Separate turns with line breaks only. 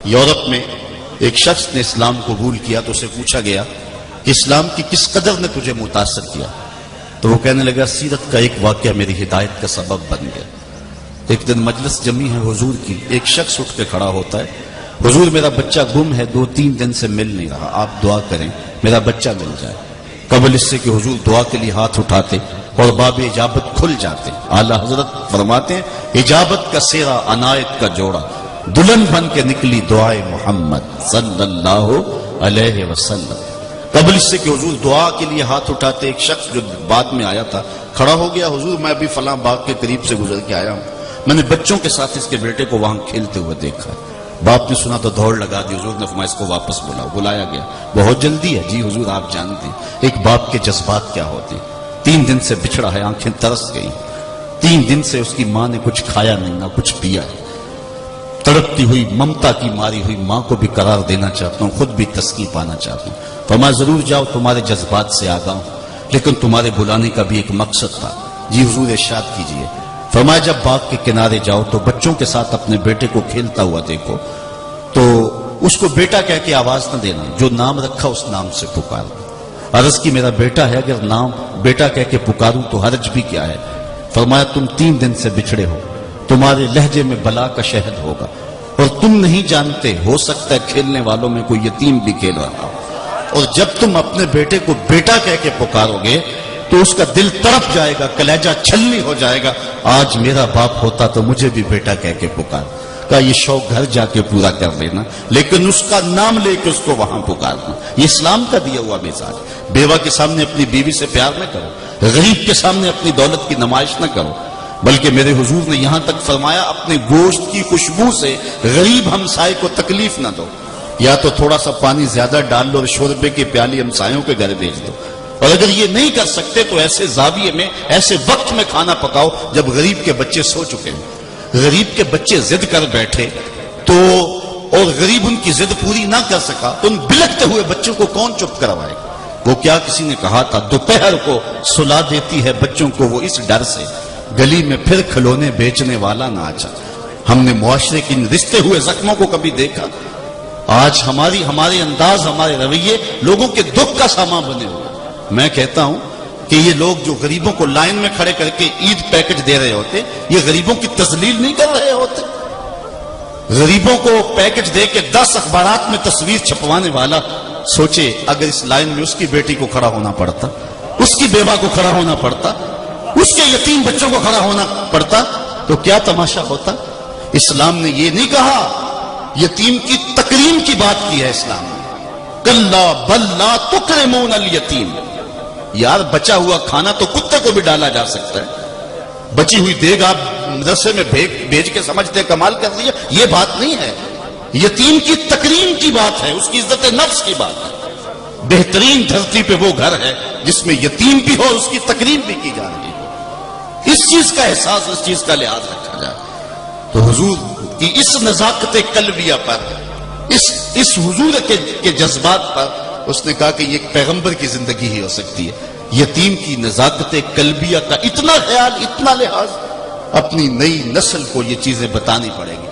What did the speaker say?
Europe میں ایک شخص نے اسلام قبول کیا تو اسے پوچھا گیا کہ اسلام کی کس قدر نے تجھے متاثر کیا؟ تو وہ کہنے لگا سیرت کا ایک واقعہ میری ہدایت کا سبب بن گیا۔ ایک دن مجلس جمی ہے حضور کی، ایک شخص اٹھ کے کھڑا ہوتا ہے، حضور میرا بچہ گم ہے، 2-3 دن سے مل نہیں رہا، آپ دعا کریں میرا بچہ مل جائے۔ قبل اس سے کہ حضور دعا کے لیے ہاتھ اٹھاتے اور باب اجابت کھل جاتے۔ اعلی حضرت فرماتے ہیں اجابت کا سیرا عنایت کا جوڑا، دلہن بن کے نکلی دعائے محمد صلی اللہ علیہ وسلم۔ قبل اس سے کہ حضور دعا کے لیے ہاتھ اٹھاتے، ایک شخص جو بعد میں آیا تھا کھڑا ہو گیا، حضور میں ابھی فلاں باغ کے قریب سے گزر کے آیا ہوں، میں نے بچوں کے ساتھ اس کے بیٹے کو وہاں کھیلتے ہوئے دیکھا۔ باپ نے سنا تو دوڑ لگا دی، حضور نے فرمایا اس کو واپس بلاؤ۔ بلایا گیا، بہت جلدی ہے جی حضور، آپ جانتے ہیں ایک باپ کے جذبات کیا ہوتے ہیں۔ 3 دن سے بچھڑا ہے، آنکھیں ترس گئی، 3 دن سے اس کی ماں نے کچھ کھایا نہیں نہ کچھ پیا ہے۔ تڑپتی ہوئی ممتا کی ماری ہوئی ماں کو بھی قرار دینا چاہتا ہوں، خود بھی تسکین پانا چاہتا ہوں۔ فرمایا ضرور جاؤ، تمہارے جذبات سے آگاہ ہوں، لیکن تمہارے بلانے کا بھی ایک مقصد تھا۔ جی حضور ارشاد کیجئے۔ فرمایا جب باغ کے کنارے جاؤ تو بچوں کے ساتھ اپنے بیٹے کو کھیلتا ہوا دیکھو تو اس کو بیٹا کہہ کے آواز نہ دینا، جو نام رکھا اس نام سے پکارنا۔ عرض کی میرا بیٹا ہے، اگر نام بیٹا کہہ کے پکاروں تو حرج بھی کیا ہے؟ فرمایا تم 3 دن سے بچھڑے ہو، تمہارے لہجے میں بلا کا شہد ہوگا، اور تم نہیں جانتے ہو سکتا ہے کھیلنے والوں میں کوئی یتیم بھی کھیل رہا ہو، اور جب تم اپنے بیٹے کو بیٹا کہہ کے پکارو گے تو اس کا دل تڑپ جائے گا، کلیجہ چھلنی ہو جائے گا، آج میرا باپ ہوتا تو مجھے بھی بیٹا کہہ کے پکار۔ کا یہ شوق گھر جا کے پورا کر لینا، لیکن اس کا نام لے کے اس کو وہاں پکارنا، یہ اسلام کا دیا ہوا مزاج۔ بیوہ کے سامنے اپنی بیوی سے پیار نہ کرو، غریب کے سامنے اپنی دولت کی نمائش نہ کرو، بلکہ میرے حضور نے یہاں تک فرمایا اپنے گوشت کی خوشبو سے غریب ہمسائے کو تکلیف نہ دو، یا تو تھوڑا سا پانی زیادہ ڈال لو اور شوربے کی پیالی ہمسایوں کے گھر بھیج دو، اور اگر یہ نہیں کر سکتے تو ایسے زاویے میں ایسے وقت میں کھانا پکاؤ جب غریب کے بچے سو چکے ہیں۔ غریب کے بچے ضد کر بیٹھے تو اور غریب ان کی ضد پوری نہ کر سکا تو ان بلکتے ہوئے بچوں کو کون چپ کروائے گا؟ وہ کیا کسی نے کہا تھا دوپہر کو سلا دیتی ہے بچوں کو وہ اس ڈر سے گلی میں پھر کھلونے بیچنے والا نہ آ جائے۔ ہم نے معاشرے کی رشتے ہوئے زخموں کو کبھی دیکھا؟ آج ہمارے انداز، ہمارے رویے لوگوں کے دکھ کا سامان بنے ہوئے۔ میں کہتا ہوں کہ یہ لوگ جو غریبوں کو لائن میں کھڑے کر کے عید پیکج دے رہے ہوتے، یہ غریبوں کی تذلیل نہیں کر رہے ہوتے؟ غریبوں کو پیکج دے کے 10 اخبارات میں تصویر چھپوانے والا سوچے اگر اس لائن میں اس کی بیٹی کو کھڑا ہونا پڑتا، اس کی بیوہ کو کھڑا ہونا پڑتا، اس کے یتیم بچوں کو کھڑا ہونا پڑتا تو کیا تماشا ہوتا؟ اسلام نے یہ نہیں کہا، یتیم کی تکریم کی بات کی ہے اسلام نے۔ کلا بل لا تکرمون الیتیم، یار بچا ہوا کھانا تو کتے کو بھی ڈالا جا سکتا ہے، بچی ہوئی دیگ آپ مدرسے میں بھیج کے سمجھتے کمال کر دیا، یہ بات نہیں ہے۔ یتیم کی تکریم کی بات ہے، اس کی عزت نفس کی بات ہے۔ بہترین دھرتی پہ وہ گھر ہے جس میں یتیم بھی ہو، اس کی تکریم بھی کی جا رہی ہے، اس چیز کا احساس، اس چیز کا لحاظ رکھا جائے۔ تو حضور کی اس نزاکت قلبیہ پر، اس حضور کے جذبات پر اس نے کہا کہ یہ ایک پیغمبر کی زندگی ہی ہو سکتی ہے۔ یتیم کی نزاکت قلبیہ کا اتنا خیال، اتنا لحاظ، اپنی نئی نسل کو یہ چیزیں بتانی پڑے گی۔